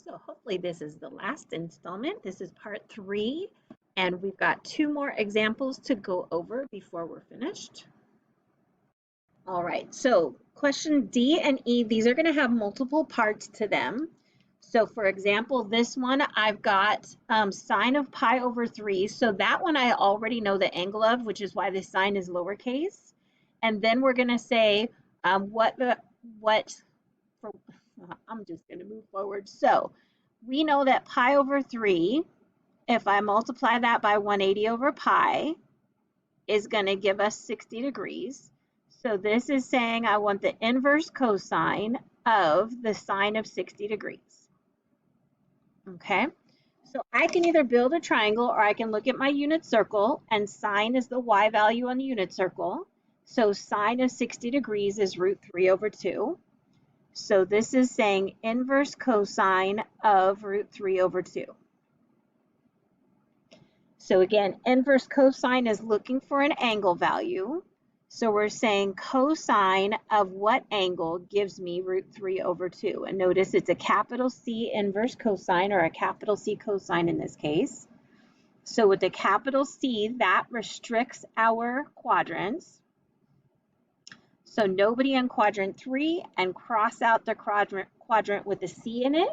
So hopefully this is the last installment. This is part 3, and we've got 2 more examples to go over before we're finished. All right, so question D and E, these are going to have multiple parts to them. So for example, this one I've got sine of pi over 3. So that one I already know the angle of, which is why the sign is lowercase. And then we're going to say what for, I'm just going to move forward. So we know that pi over 3, if I multiply that by 180 over pi, is going to give us 60 degrees. So this is saying I want the inverse cosine of the sine of 60 degrees. Okay, so I can either build a triangle or I can look at my unit circle, and sine is the y value on the unit circle. So sine of 60 degrees is root 3 over 2. So this is saying inverse cosine of root 3 over 2. So again, inverse cosine is looking for an angle value. So we're saying cosine of what angle gives me root 3 over 2. And notice it's a capital C inverse cosine, or a capital C cosine in this case. So with the capital C, that restricts our quadrants. So nobody in quadrant 3, and cross out the quadrant with a C in it.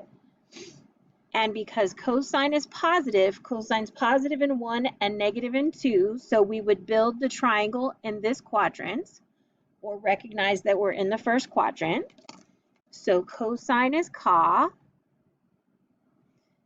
And because cosine is positive, cosine's positive in 1 and negative in 2, so we would build the triangle in this quadrant, or recognize that we're in the first quadrant. So cosine is ca.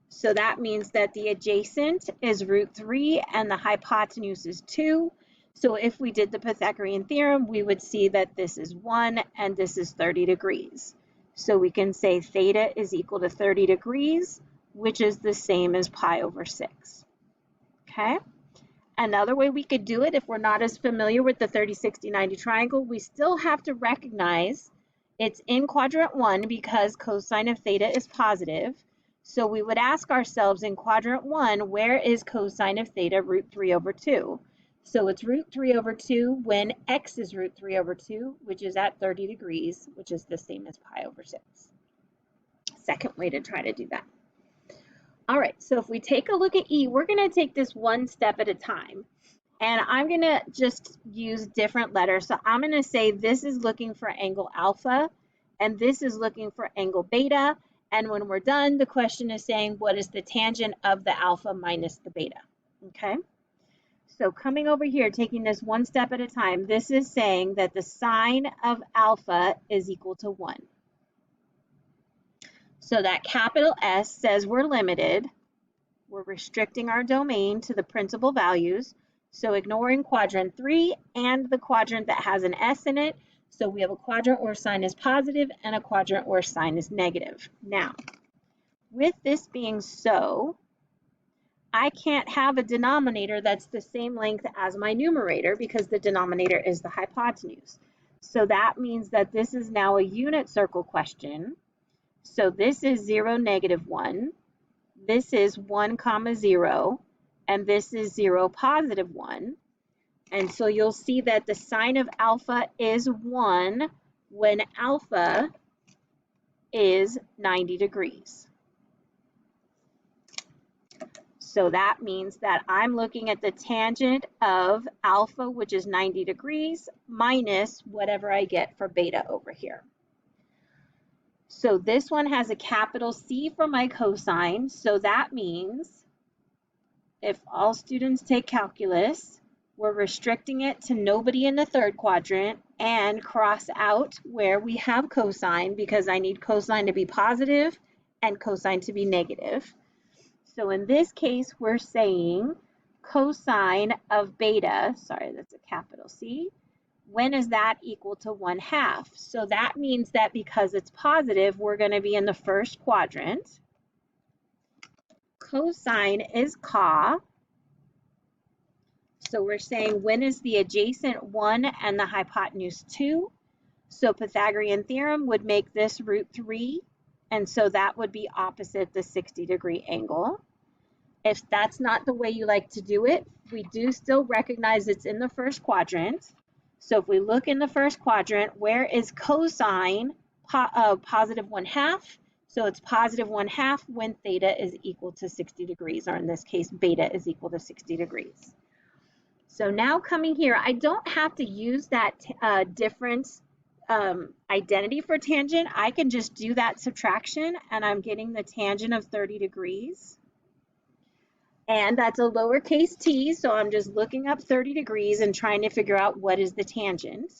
So that means that the adjacent is root 3 and the hypotenuse is 2. So if we did the Pythagorean theorem, we would see that this is 1 and this is 30 degrees. So we can say theta is equal to 30 degrees, which is the same as pi over 6. Okay? Another way we could do it, if we're not as familiar with the 30, 60, 90 triangle, we still have to recognize it's in quadrant 1 because cosine of theta is positive. So we would ask ourselves in quadrant 1, where is cosine of theta root 3 over 2? So it's root 3 over 2 when x is root 3 over 2, which is at 30 degrees, which is the same as pi over 6. Second way to try to do that. All right, so if we take a look at E, we're going to take this one step at a time. And I'm going to just use different letters. So I'm going to say this is looking for angle alpha, and this is looking for angle beta. And when we're done, the question is saying, what is the tangent of the alpha minus the beta? Okay, so coming over here, taking this one step at a time, this is saying that the sine of alpha is equal to 1. So that capital S says we're limited. We're restricting our domain to the principal values. So ignoring quadrant 3 and the quadrant that has an S in it. So we have a quadrant where sine is positive and a quadrant where sine is negative. Now, with this being so, I can't have a denominator that's the same length as my numerator because the denominator is the hypotenuse. So that means that this is now a unit circle question. So this is 0, negative 1. This is 1, 0, and this is 0, positive 1. And so you'll see that the sine of alpha is 1 when alpha is 90 degrees. So that means that I'm looking at the tangent of alpha, which is 90 degrees, minus whatever I get for beta over here. So this one has a capital C for my cosine. So that means if all students take calculus, we're restricting it to nobody in the third quadrant and cross out where we have cosine because I need cosine to be positive and cosine to be negative. So in this case, we're saying cosine of beta, sorry, that's a capital C. When is that equal to 1/2? So that means that because it's positive, we're going to be in the first quadrant. Cosine is ca. So we're saying when is the adjacent 1 and the hypotenuse 2? So Pythagorean theorem would make this root 3, and so that would be opposite the 60-degree angle. If that's not the way you like to do it, we do still recognize it's in the first quadrant. So if we look in the first quadrant, where is cosine positive 1/2? So it's positive 1/2 when theta is equal to 60 degrees, or in this case, beta is equal to 60 degrees. So now coming here, I don't have to use that difference identity for tangent. I can just do that subtraction, and I'm getting the tangent of 30 degrees. And that's a lowercase t, so I'm just looking up 30 degrees and trying to figure out what is the tangent.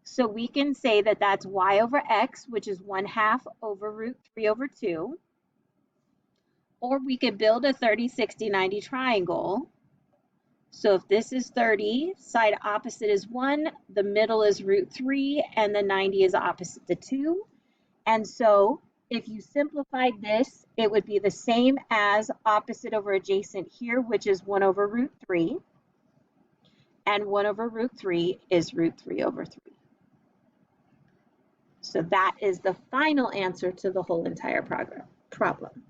So we can say that that's y over x, which is 1/2 over root 3 over 2. Or we could build a 30, 60, 90 triangle. So if this is 30, side opposite is 1, the middle is root 3, and the 90 is opposite to 2. And so if you simplified this, it would be the same as opposite over adjacent here, which is 1 over root 3. And 1 over root 3 is root 3 over 3. So that is the final answer to the whole entire problem.